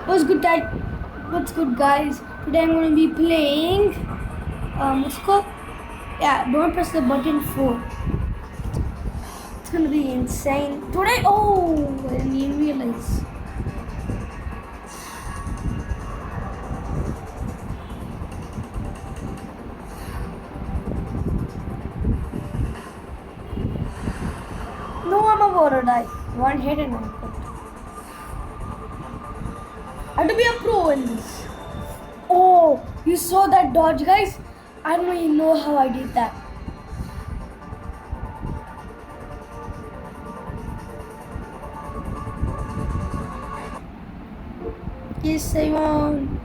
What's good, guys? What's good, guys? Today I'm going to be playing. What's it called? Yeah, don't press the button 4. It's going to be insane. Today, I didn't even realize. No, I'm about to die. One hit and I'm cooked. I have to be a pro in this. Oh, you saw that dodge, guys? I don't even know how I did that. Yes, I won.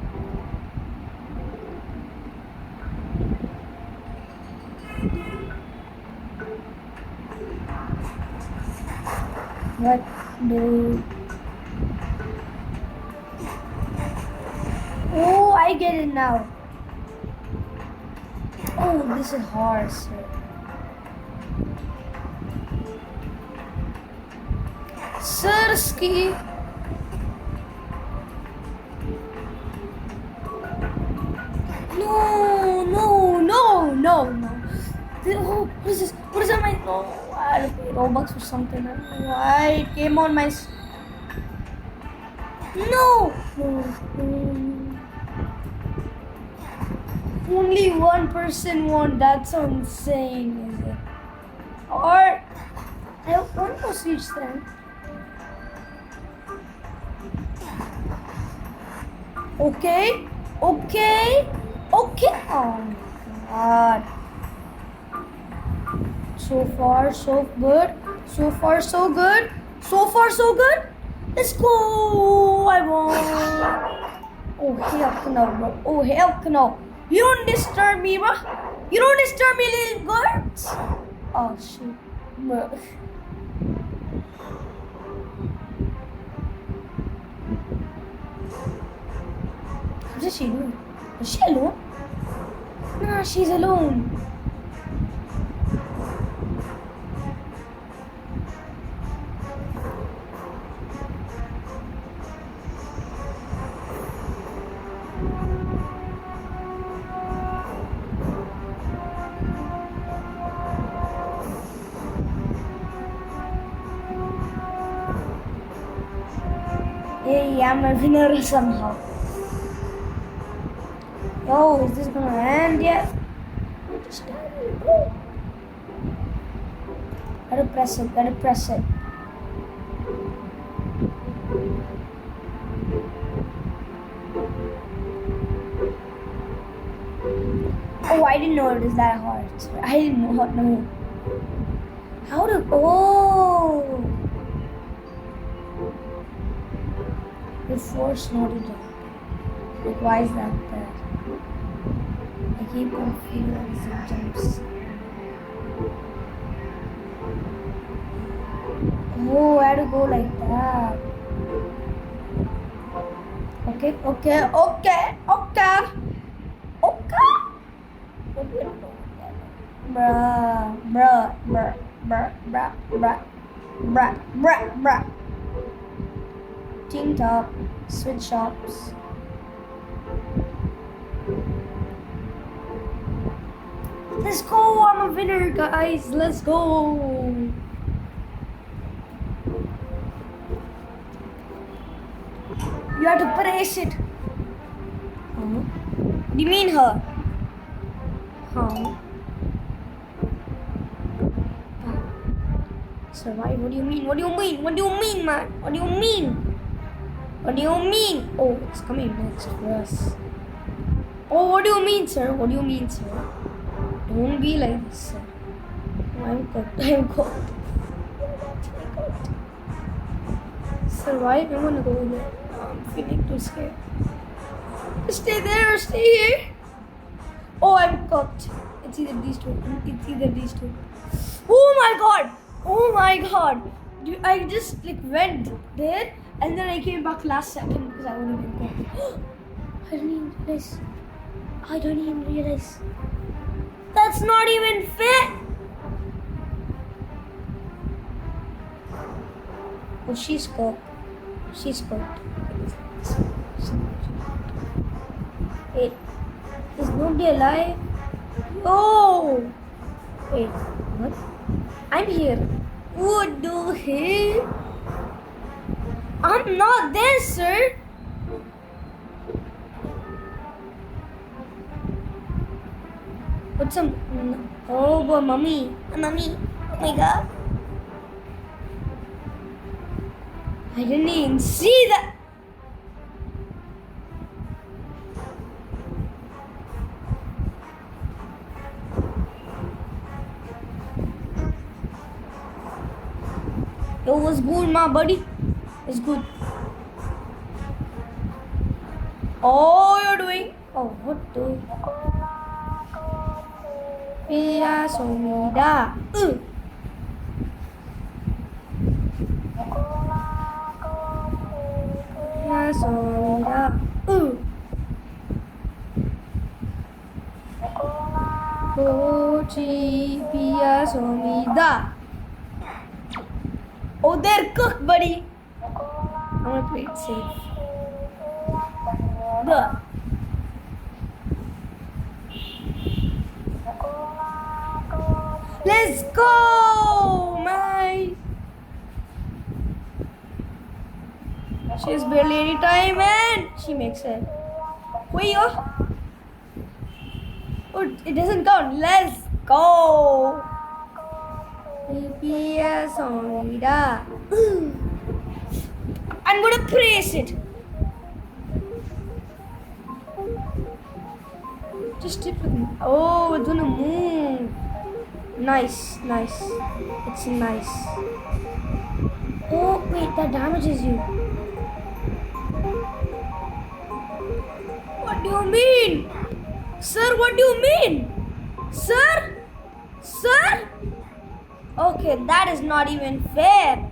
What do? Oh, I get it now. Oh, this is hard, sir. Sirski. No. Oh, what is this? What is on my... No, I had to pay Robux or something. I don't know why it came on my... No! Only one person won. That's so insane, is it? Or... I want to switch then. Okay. Oh my god. So far, so good. So far, so good. Let's go. I won. Oh, hell no, bro. Oh, hell no. You don't disturb me, bro. You don't disturb me, little girls. Oh, shit. Bro. What's she doing? Is she alone? Nah, she's alone. Hey, I'm a winner somehow. Yo, is this gonna end yet? Just go. Gotta press it. Oh, I didn't know it was that hard. I didn't know. How to... Oh! The force not to jump. Like, why is that there? I keep confusing some jumps. Oh, I had to go like that. Okay. Bruh. Team top, switch shops. Let's go! I'm a winner, guys. Let's go! You have to press it. What do you mean, her? How? Survive? What do you mean, man? What do you mean? Oh, it's coming next for us. Oh, what do you mean, sir? Don't be like this, sir. Oh, I'm cooked. Survive? I wanna go there. I'm feeling too scared. Stay there or stay here. Oh, I'm cooked. It's either these two. Oh my god. I just went there and then I came back last second because I wouldn't even go. I don't even realize. That's not even fair. Oh, she's cooked. Wait, is nobody alive? Oh! Wait, what? I'm here. What the hell? I'm not there, sir. What's some? Oh, boy, mommy. Mommy. Oh my god. I didn't even see that. Yo, what's good, my buddy? It's good. Oh, you're doing. Oh, what the? Pia Somida. Pia Somida. Pochi Pia Somida. Oh, they're cooked, buddy. I'm gonna play it safe. Duh. Let's go, man. She has barely any time, and she makes it. Wait, oh, it doesn't count. Let's go. I'm gonna praise it. Just tip with me. Oh, it's gonna move. Nice, nice. It's nice. Oh, wait, that damages you. What do you mean? Sir, what do you mean? Sir? Sir? Okay, that is not even fair.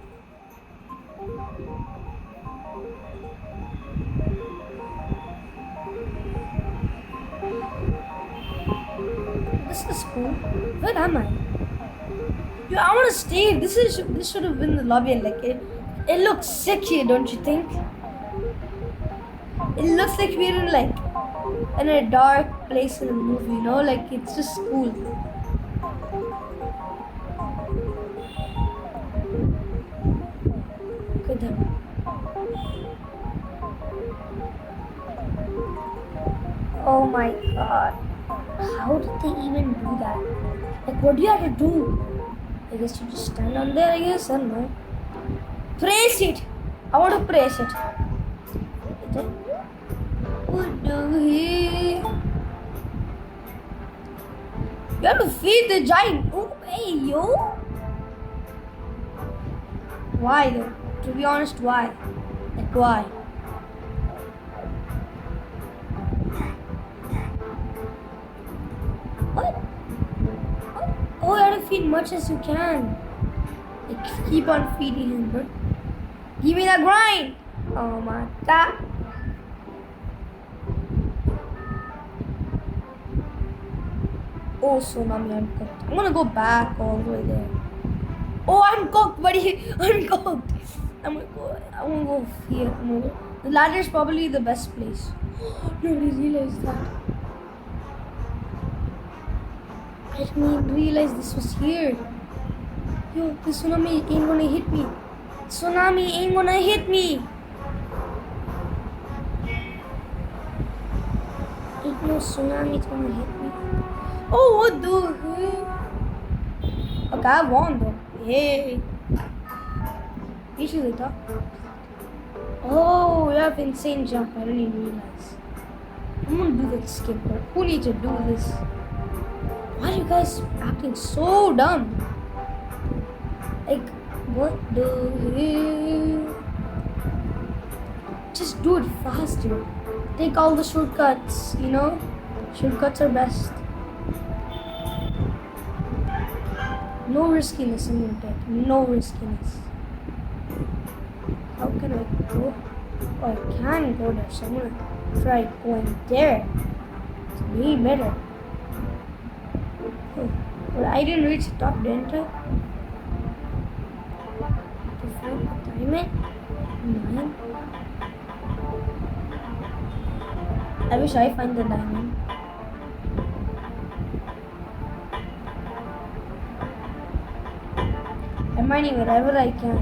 This is cool. Where am I? Yeah, I want to stay. This should have been the lobby. Like it looks sick here, don't you think? It looks like we're in a dark place in a movie. You know, like it's just cool. Good. Oh my god. How did they even do that? Like, what do you have to do? I guess you just stand on there, I guess. I don't know. Praise it! I want to praise it. What the hell? You have to feed the giant. Oh, hey, yo. Why, though? To be honest, why? Like, why? What? Oh, you have to feed much as you can. Like, keep on feeding him, but give me that grind. Oh my god. Oh, Tsunami, I'm cooked. I'm gonna go back all the way there. Oh, I'm cooked, buddy. I'm cooked. I'm gonna go here. The ladder is probably the best place. Nobody realized that. I didn't even realize this was here. Yo, the tsunami ain't gonna hit me. Tsunami ain't gonna hit me. Ain't no tsunami gonna hit me. Oh, what the hell? Okay, I won though. Hey. Usually talk. Oh, you have insane jump. I didn't even realize. I'm gonna do that skip. Who needs to do this? Why are you guys acting so dumb? Like, what the hell? Just do it faster. Take all the shortcuts, you know? Shortcuts are best. No riskiness in your deck. No riskiness. How can I go? Oh, I can go there, so I'm gonna try going there. It's way better. Oh, but I didn't reach the top, didn't I? To find the diamond? 9. I wish I find the diamond. I'm mining wherever I can.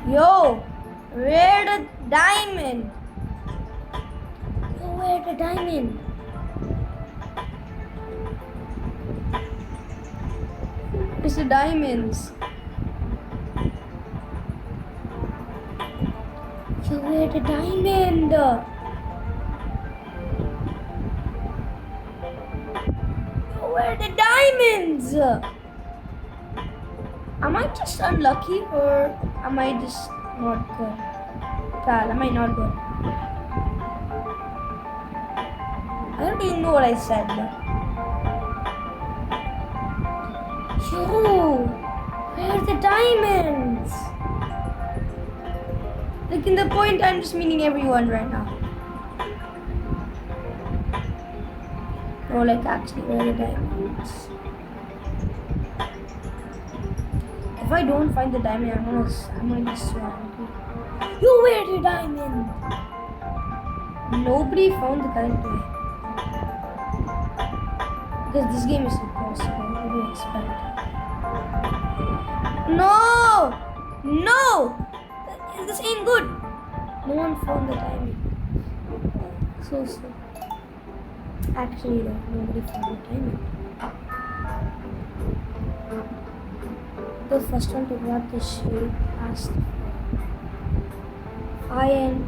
Yo, where the diamond? Yo, where the diamond? Where's the diamonds? Yo, where the diamond? Where are the diamonds? Am I just unlucky or am I just not good? Pal, am I not good? I don't even know what I said. Yo, where are the diamonds? Like in the point, I'm just meeting everyone right now. Or like actually, where are the diamonds? If I don't find the diamond, I'm gonna be so angry. You where the diamond? Nobody found the correct way. Because this game is impossible. What do you expect? No! No! This ain't good. No one found the diamond. So slow. Actually, no, nobody found the diamond. The first one to grab the shape asked iron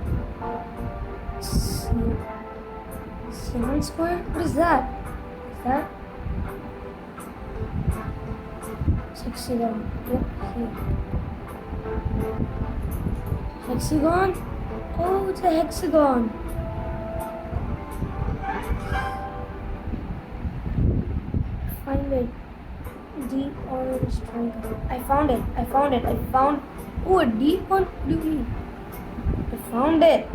Siemon square? What is that? Is that hexagon? Yep, here. Hexagon? Oh, it's a hexagon. Find it. Deep orange triangle. I found it. Oh, a deep one? What do you mean? I found it.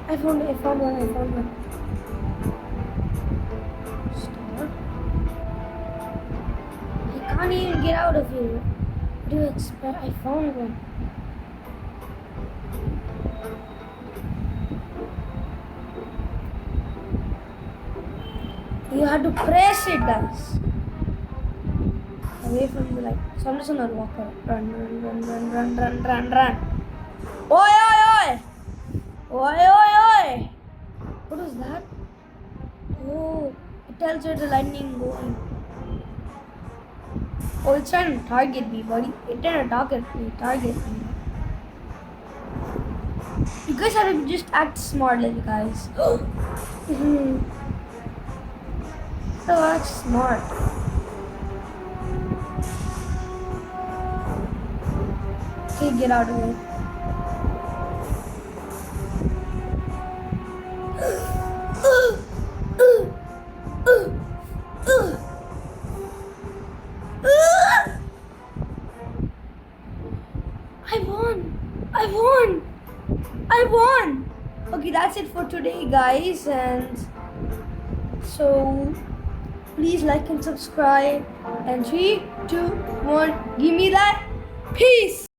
I found one. Stop. I can't even get out of here. What do you expect? I found one. You have to press it, guys. Away from the light. So I'm just gonna walk out. Run. Oi! What was that? Oh, it tells you the lightning going. Oh, it's trying to target me, buddy. It's trying to target me. You guys have to just act smart, little guys. So act smart. Okay, get out of it. I won! Okay, that's it for today, guys, and so please like and subscribe, and 3, 2, 1, give me that peace.